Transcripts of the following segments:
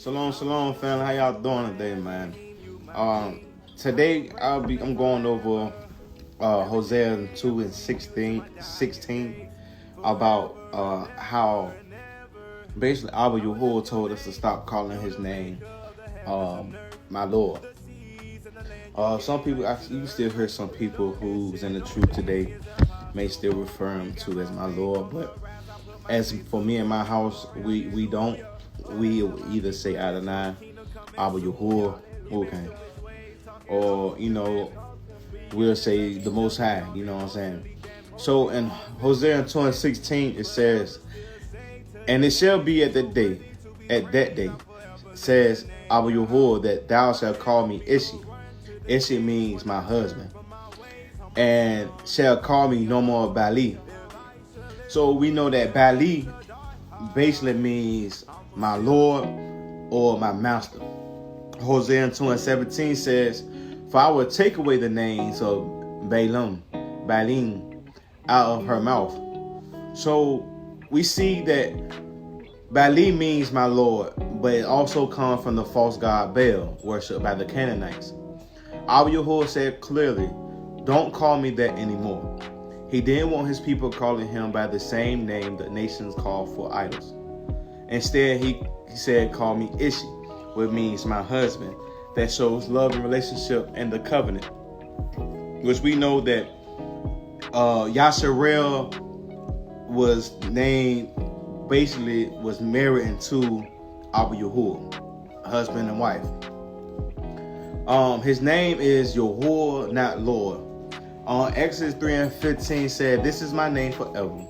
Shalom, shalom, family. How y'all doing today, man? Today I'm going over Hosea 2 and 16 about how basically Abba Yahuah told us to stop calling his name my Lord. Some people, you still hear some people who's in the truth today may still refer him to as my Lord, but as for me and my house, we don't. We either say Adonai, Abba Yahuah, okay, or we'll say the Most High. You know what I'm saying? So in Hosea 2 and 16 it says, "And it shall be at that day, says Abba Yahuah, that thou shalt call me Ishi." Ishi means my husband, and shall call me no more Baali. So we know that Baali basically means my Lord or my master. Hosea 2 and 17 says, "For I will take away the names of Baalim out of her mouth." So we see that Baali means my Lord, but it also comes from the false god Baal, worshipped by the Canaanites. Abba Yahuah said clearly, "Don't call me that anymore." He didn't want his people calling him by the same name the nations call for idols. Instead, he said, "Call me Ishi," which means my husband. That shows love and relationship and the covenant, which we know that Yasharel was named, basically was married into Abba Yahuah, husband and wife. His name is Yahuah, not Lord. Exodus 3 and 15 said, "This is my name forever,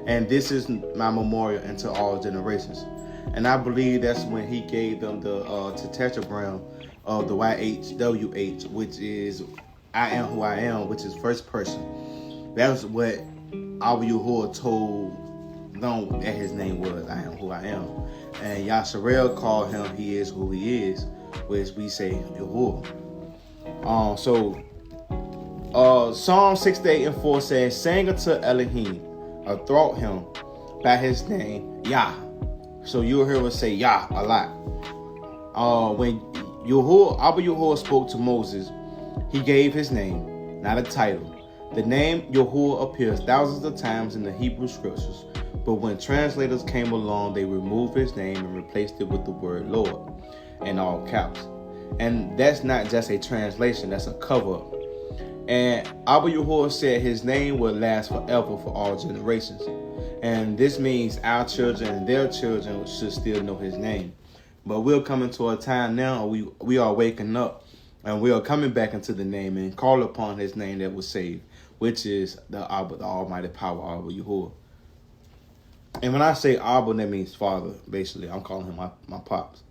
and this is my memorial into all generations." And I believe that's when he gave them the tetragram of the YHWH, which is I am who I am, which is first person. That's what Abba Yahuah told them that his name was I am who I am. And Yasharel called him he is who he is, which we say Yahuah. Psalm 68 and 4 says, "Sing unto Elohim, athwart him by his name, Yah." So you'll hear us say Yah a lot. When Abba Yahuah spoke to Moses, he gave his name, not a title. The name Yahuah appears thousands of times in the Hebrew scriptures, but when translators came along, they removed his name and replaced it with the word Lord in all caps. And that's not just a translation, that's a cover-up. And Abba Yahuah said his name will last forever for all generations. And this means our children and their children should still know his name. But we're coming to a time now, we are waking up, and we are coming back into the name and call upon his name that will save, which is the almighty power, Abba Yahuah. And when I say Abba, that means father, basically. I'm calling him my pops.